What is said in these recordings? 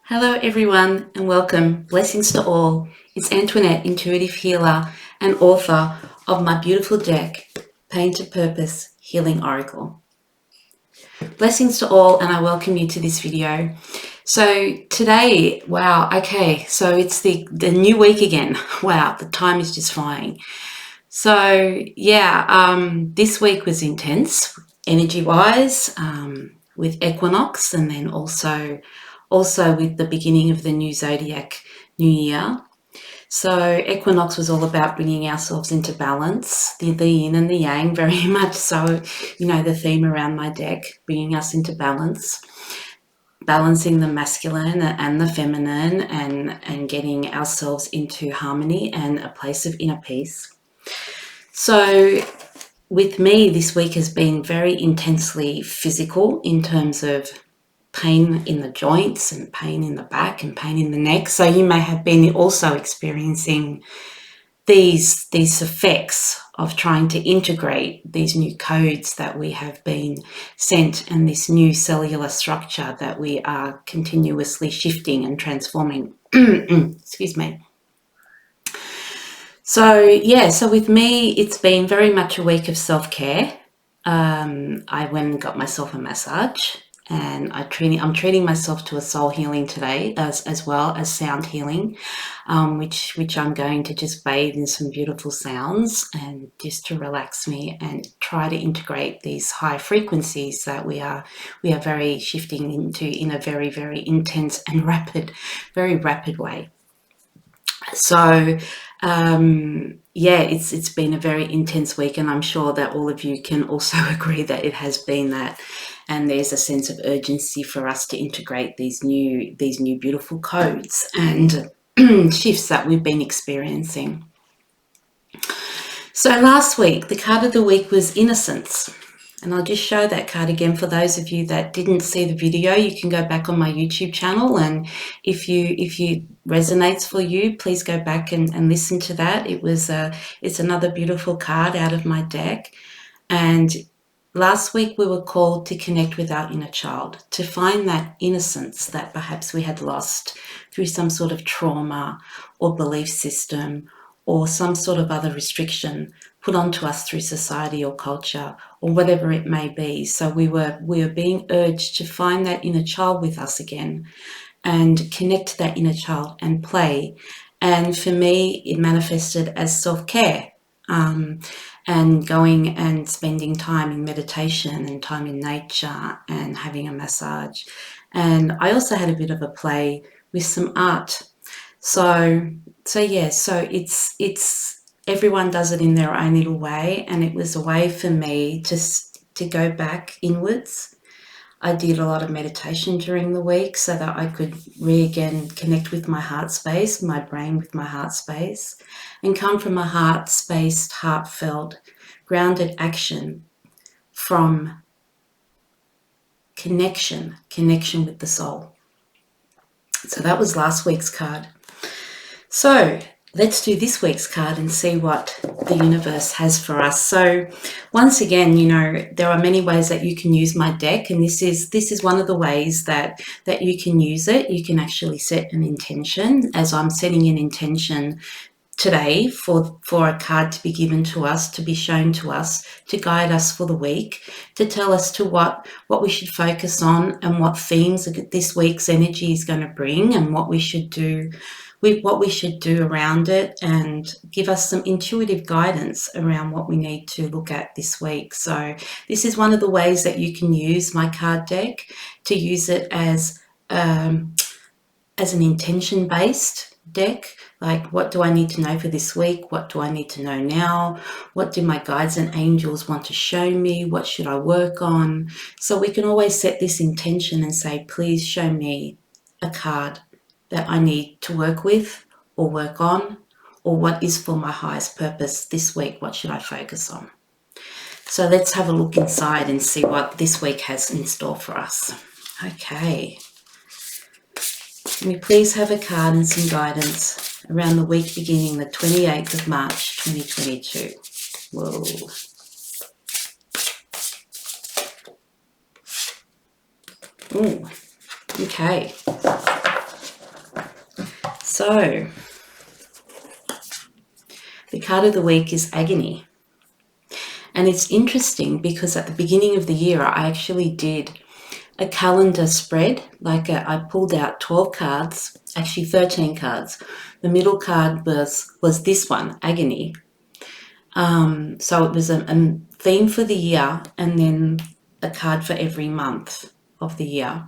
Hello everyone and welcome. Blessings to all. It's Antoinette, intuitive healer and author of my beautiful deck, Pain to Purpose Healing Oracle. Blessings to all and I welcome you to this video. So today, wow, okay, so it's the new week again. Wow, the time is just flying. So yeah, this week was intense energy-wise with equinox, and then also with the beginning of the new zodiac new year. So equinox was all about bringing ourselves into balance, the yin and the yang, very much so, the theme around my deck, bringing us into balance, balancing the masculine and the feminine, and getting ourselves into harmony and a place of inner peace. So with me, this week has been very intensely physical in terms of pain in the joints and pain in the back and pain in the neck. So you may have been also experiencing these effects of trying to integrate these new codes that we have been sent and this new cellular structure that we are continuously shifting and transforming. Excuse me. So yeah, so with me, it's been very much a week of self-care. I went and got myself a massage, and I'm treating myself to a soul healing today, as well as sound healing, which I'm going to just bathe in some beautiful sounds and just to relax me and try to integrate these high frequencies that we are very shifting into in a very, very intense and very rapid way. So yeah, it's been a very intense week, and I'm sure that all of you can also agree that it has been that, and there's a sense of urgency for us to integrate these new beautiful codes and shifts that we've been experiencing. So last week, the card of the week was Innocence. And I'll just show that card again for those of you that didn't see the video. You can go back on my YouTube channel, and if you resonates for you, please go back and listen to that. It's another beautiful card out of my deck. And last week we were called to connect with our inner child, to find that innocence that perhaps we had lost through some sort of trauma or belief system or some sort of other restriction put onto us through society or culture or whatever it may be. So we were being urged to find that inner child with us again and connect to that inner child and play. And for me, it manifested as self-care, and going and spending time in meditation and time in nature and having a massage. And I also had a bit of a play with some art. So yeah, so it's everyone does it in their own little way, and it was a way for me to go back inwards. I did a lot of meditation during the week so that I could again connect with my heart space, my brain with my heart space, and come from a heart spaced, heartfelt, grounded action from connection with the soul. So that was last week's card. So let's do this week's card and see what the universe has for us. So once again, there are many ways that you can use my deck, and this is one of the ways that you can use it. You can actually set an intention, as I'm setting an intention today for a card to be given to us, to be shown to us, to guide us for the week, to tell us to what we should focus on and what themes this week's energy is going to bring, and what we should do around it, and give us some intuitive guidance around what we need to look at this week. So this is one of the ways that you can use my card deck, to use it as an intention-based deck. Like, what do I need to know for this week? What do I need to know now? What do my guides and angels want to show me? What should I work on? So we can always set this intention and say, please show me a card that I need to work with or work on, or what is for my highest purpose this week. What should I focus on? So let's have a look inside and see what this week has in store for us. Okay. Can we please have a card and some guidance around the week beginning the 28th of March 2022? Whoa. Ooh. Okay. So, the card of the week is Agony. And it's interesting because at the beginning of the year, I actually did a calendar spread. I pulled out 12 cards, actually 13 cards. The middle card was this one, Agony. So it was a theme for the year and then a card for every month of the year.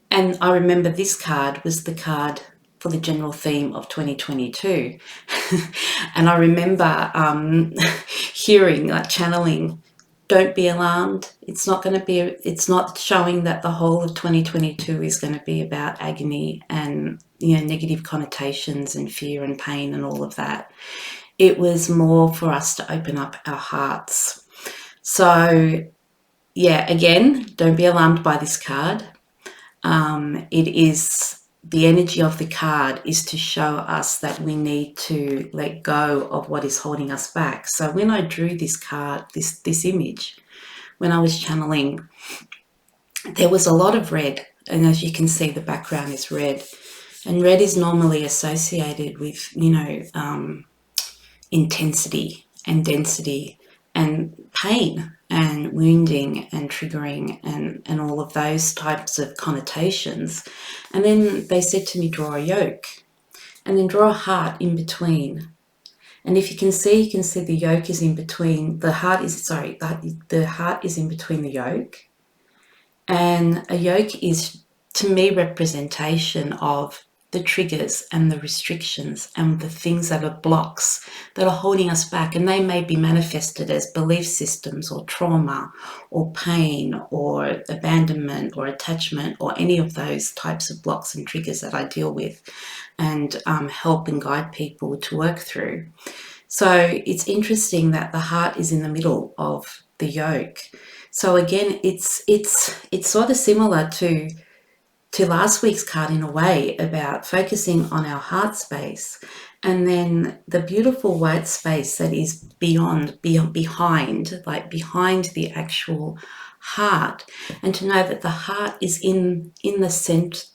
And I remember this card was the card for the general theme of 2022. And I remember hearing, channeling, don't be alarmed. It's not showing that the whole of 2022 is going to be about agony and, negative connotations and fear and pain and all of that. It was more for us to open up our hearts. So, yeah, again, don't be alarmed by this card. It is the energy of the card is to show us that we need to let go of what is holding us back. So when I drew this card, this image, when I was channeling, there was a lot of red. And as you can see, the background is red. And red is normally associated with, intensity and density and pain and wounding and triggering and all of those types of connotations. And then they said to me, draw a yoke and then draw a heart in between. And if you can see the yoke is in between, the heart is in between the yoke. And a yoke is, to me, representation of the triggers and the restrictions and the things that are blocks that are holding us back. And they may be manifested as belief systems or trauma or pain or abandonment or attachment or any of those types of blocks and triggers that I deal with and help and guide people to work through. So it's interesting that the heart is in the middle of the yoke. So again, it's sort of similar to last week's card in a way, about focusing on our heart space and then the beautiful white space that is behind the actual heart, and to know that the heart is in the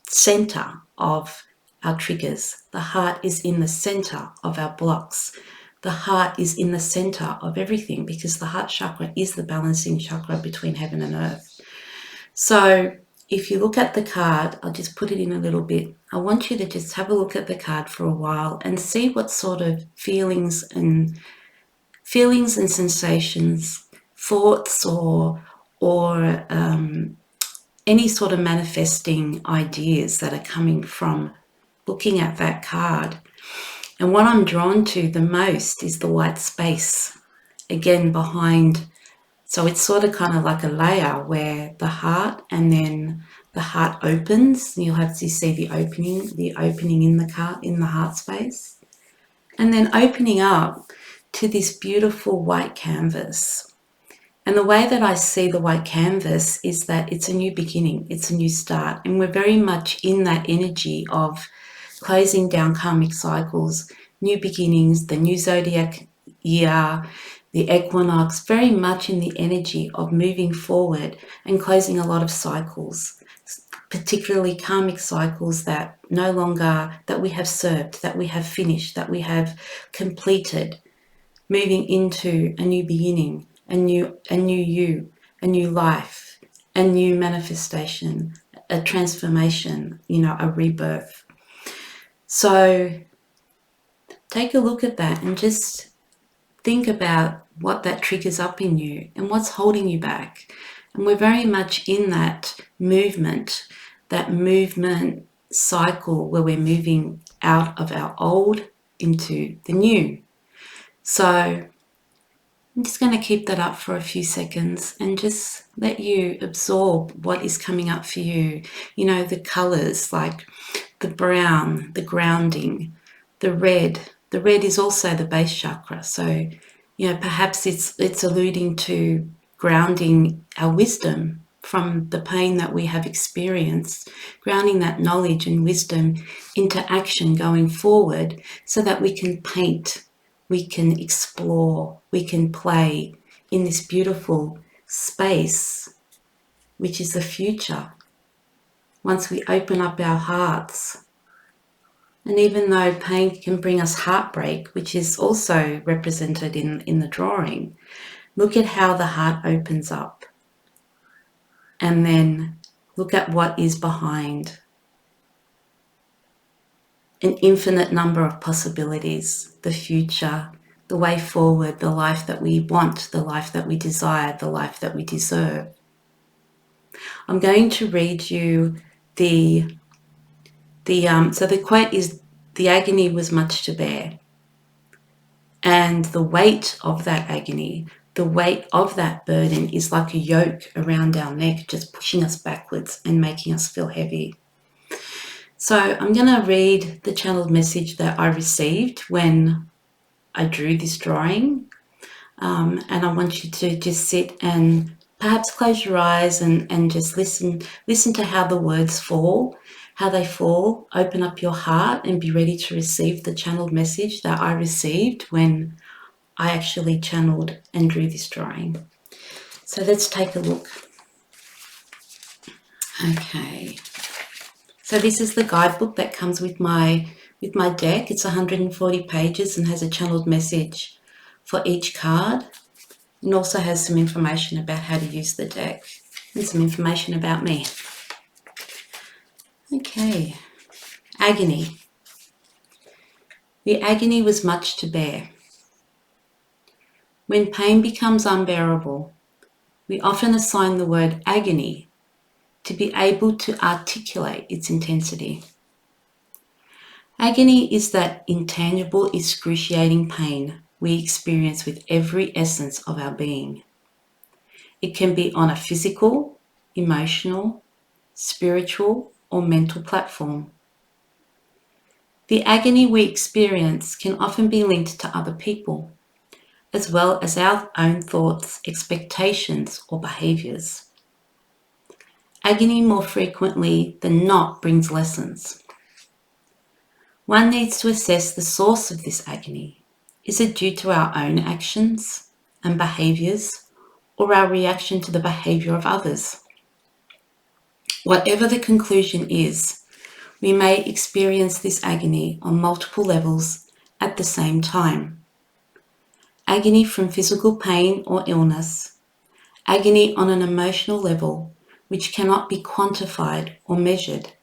center of our triggers. The heart is in the center of our blocks. The heart is in the center of everything, because the heart chakra is the balancing chakra between heaven and earth. So if you look at the card, I'll just put it in a little bit. I want you to just have a look at the card for a while and see what sort of feelings and sensations, thoughts, or any sort of manifesting ideas that are coming from looking at that card. And what I'm drawn to the most is the white space, again, behind. So it's sort of kind of like a layer where the heart, and then the heart opens. You'll have to see the opening in the heart space. And then opening up to this beautiful white canvas. And the way that I see the white canvas is that it's a new beginning, it's a new start. And we're very much in that energy of closing down karmic cycles, new beginnings, the new zodiac year, the equinox, very much in the energy of moving forward and closing a lot of cycles, particularly karmic cycles that no longer, that we have served, that we have finished, that we have completed, moving into a new beginning, a new you, a new life, a new manifestation, a transformation, a rebirth. So take a look at that and just think about what that triggers up in you and what's holding you back. And we're very much in that movement cycle where we're moving out of our old into the new. So I'm just going to keep that up for a few seconds and just let you absorb what is coming up for you. The colors, like the brown, the grounding, the red. The red is also the base chakra. So, perhaps it's alluding to grounding our wisdom from the pain that we have experienced, grounding that knowledge and wisdom into action going forward so that we can paint, we can explore, we can play in this beautiful space, which is the future, once we open up our hearts And even though pain can bring us heartbreak, which is also represented in the drawing, look at how the heart opens up. And then look at what is behind. An infinite number of possibilities, the future, the way forward, the life that we want, the life that we desire, the life that we deserve. I'm going to read you so the quote is, "The agony was much to bear." And the weight of that agony, the weight of that burden is like a yoke around our neck, just pushing us backwards and making us feel heavy. So I'm going to read the channeled message that I received when I drew this drawing. And I want you to just sit and perhaps close your eyes and just listen to how the words fall, how they fall. Open up your heart and be ready to receive the channeled message that I received when I actually channeled and drew this drawing. So let's take a look. Okay. So this is the guidebook that comes with my deck. It's 140 pages and has a channeled message for each card. And also has some information about how to use the deck and some information about me. Okay. Agony. The agony was much to bear. When pain becomes unbearable, we often assign the word agony to be able to articulate its intensity. Agony is that intangible, excruciating pain we experience with every essence of our being. It can be on a physical, emotional, spiritual, or mental platform. The agony we experience can often be linked to other people, as well as our own thoughts, expectations, or behaviours. Agony more frequently than not brings lessons. One needs to assess the source of this agony. Is it due to our own actions and behaviours, or our reaction to the behaviour of others? Whatever the conclusion is, we may experience this agony on multiple levels at the same time. Agony from physical pain or illness, agony on an emotional level which cannot be quantified or measured,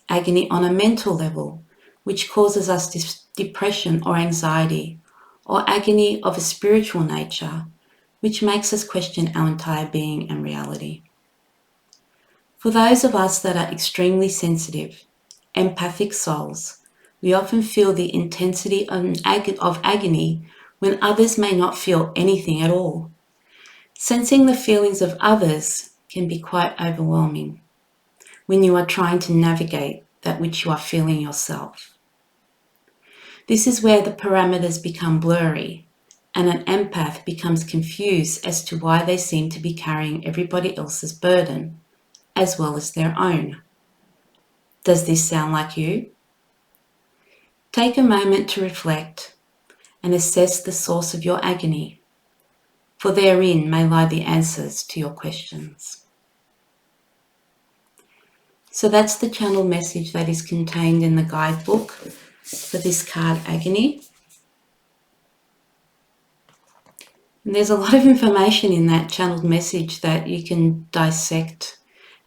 agony on a mental level which causes us depression or anxiety, or agony of a spiritual nature which makes us question our entire being and reality. For those of us that are extremely sensitive, empathic souls, we often feel the intensity of agony when others may not feel anything at all. Sensing the feelings of others can be quite overwhelming when you are trying to navigate that which you are feeling yourself. This is where the parameters become blurry and an empath becomes confused as to why they seem to be carrying everybody else's burden as well as their own. Does this sound like you? Take a moment to reflect and assess the source of your agony, for therein may lie the answers to your questions. So that's the channel message that is contained in the guidebook for this card, Agony. And there's a lot of information in that channeled message that you can dissect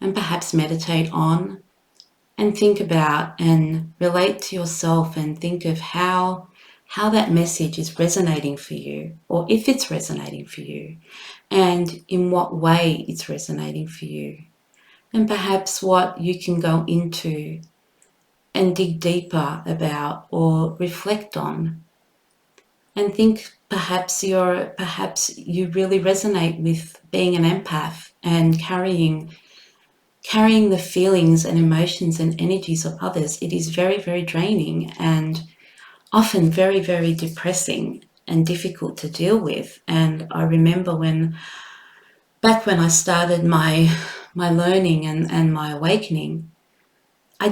and perhaps meditate on and think about and relate to yourself and think of how that message is resonating for you, or if it's resonating for you, and in what way it's resonating for you, and perhaps what you can go into and dig deeper about or reflect on, and think perhaps you really resonate with being an empath and carrying the feelings and emotions and energies of others. It is very, very draining and often very, very depressing and difficult to deal with. And I remember back when I started my learning and my awakening, I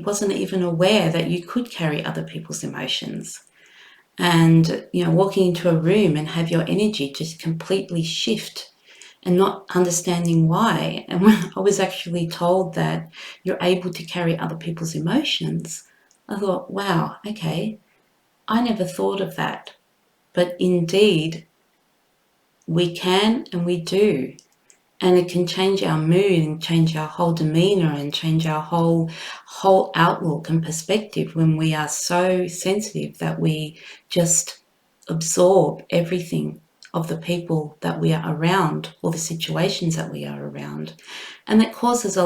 wasn't even aware that you could carry other people's emotions. And, walking into a room and have your energy just completely shift and not understanding why. And when I was actually told that you're able to carry other people's emotions, I thought, wow, okay, I never thought of that. But indeed, we can and we do. And it can change our mood and change our whole demeanor and change our whole outlook and perspective when we are so sensitive that we just absorb everything of the people that we are around or the situations that we are around. And that can cause a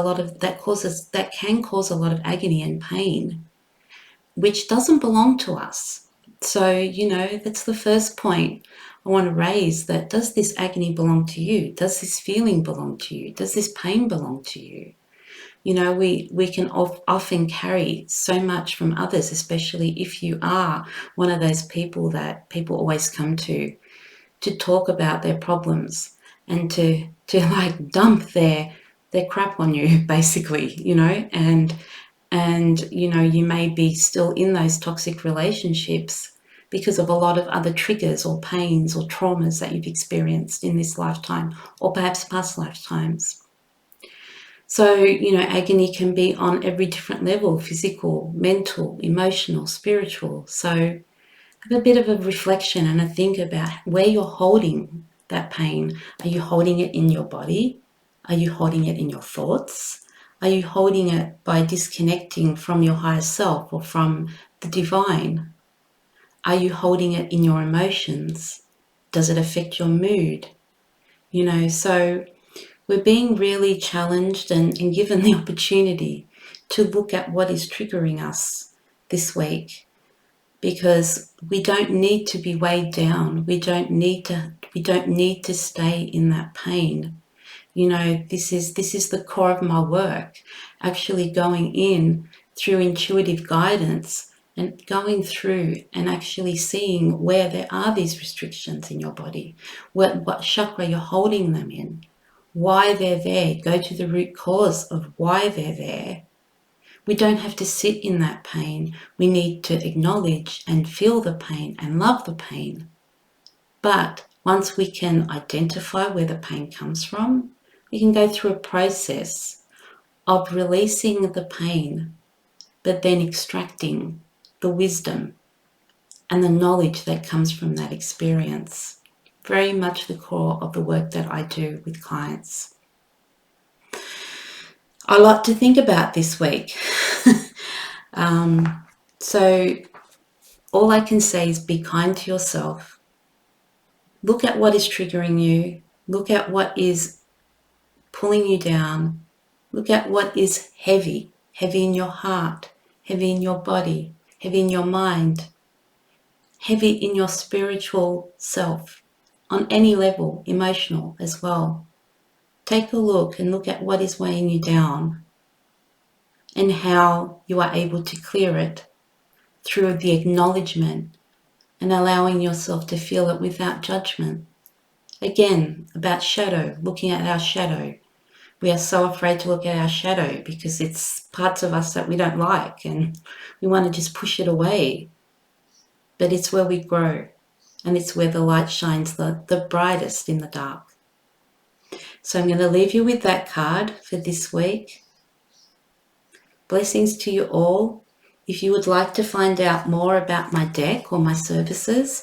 lot of agony and pain, which doesn't belong to us. So, that's the first point I want to raise, that does this agony belong to you? Does this feeling belong to you? Does this pain belong to you? We can often carry so much from others, especially if you are one of those people that people always come to talk about their problems and to like dump their crap on you, basically, and you may be still in those toxic relationships because of a lot of other triggers or pains or traumas that you've experienced in this lifetime or perhaps past lifetimes. So, agony can be on every different level: physical, mental, emotional, spiritual. So have a bit of a reflection and a think about where you're holding that pain. Are you holding it in your body? Are you holding it in your thoughts? Are you holding it by disconnecting from your higher self or from the divine? Are you holding it in your emotions? Does it affect your mood? So we're being really challenged and given the opportunity to look at what is triggering us this week, because we don't need to be weighed down. We don't need to stay in that pain. This is the core of my work, actually going in through intuitive guidance and going through and actually seeing where there are these restrictions in your body, what chakra you're holding them in, why they're there. Go to the root cause of why they're there. We don't have to sit in that pain. We need to acknowledge and feel the pain and love the pain. But once we can identify where the pain comes from, we can go through a process of releasing the pain, but then extracting the wisdom and the knowledge that comes from that experience. Very much the core of the work that I do with clients. A lot to think about this week. So all I can say is be kind to yourself. Look at what is triggering you. Look at what is pulling you down. Look at what is heavy in your heart, heavy in your body, heavy in your mind, heavy in your spiritual self, on any level, emotional as well. Take a look and look at what is weighing you down and how you are able to clear it through the acknowledgement and allowing yourself to feel it without judgment. Again, about shadow, looking at our shadow. We are so afraid to look at our shadow because it's parts of us that we don't like and we want to just push it away. But it's where we grow and it's where the light shines the brightest in the dark. So I'm going to leave you with that card for this week. Blessings to you all. If you would like to find out more about my deck or my services,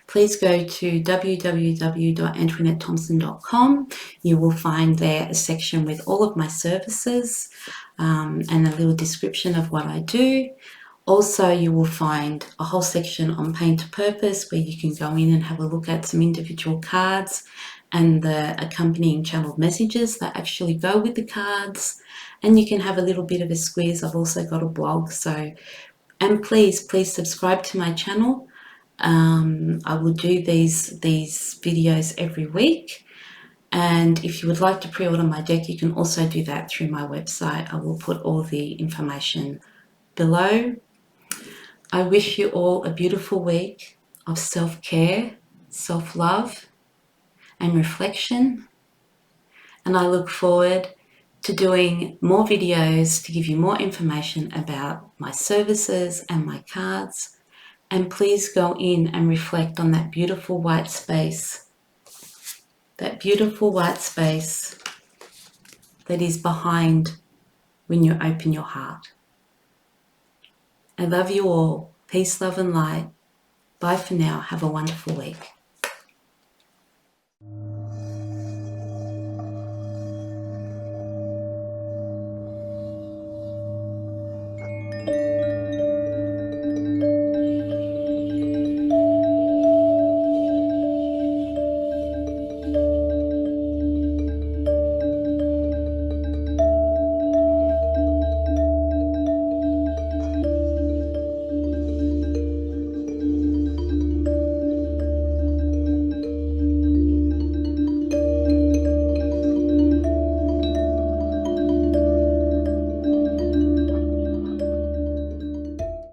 please go to www.antoinettethompson.com. You will find there a section with all of my services and a little description of what I do. Also, you will find a whole section on Pain to Purpose where you can go in and have a look at some individual cards and the accompanying channeled messages that actually go with the cards. And you can have a little bit of a squeeze. I've also got a blog. And please subscribe to my channel. I will do these videos every week. And if you would like to pre-order my deck, you can also do that through my website. I will put all the information below. I wish you all a beautiful week of self-care, self-love, and reflection. And I look forward to doing more videos to give you more information about my services and my cards. And please go in and reflect on that beautiful white space, that is behind when you open your heart. I love you all. Peace, love, and light. Bye for now. Have a wonderful week.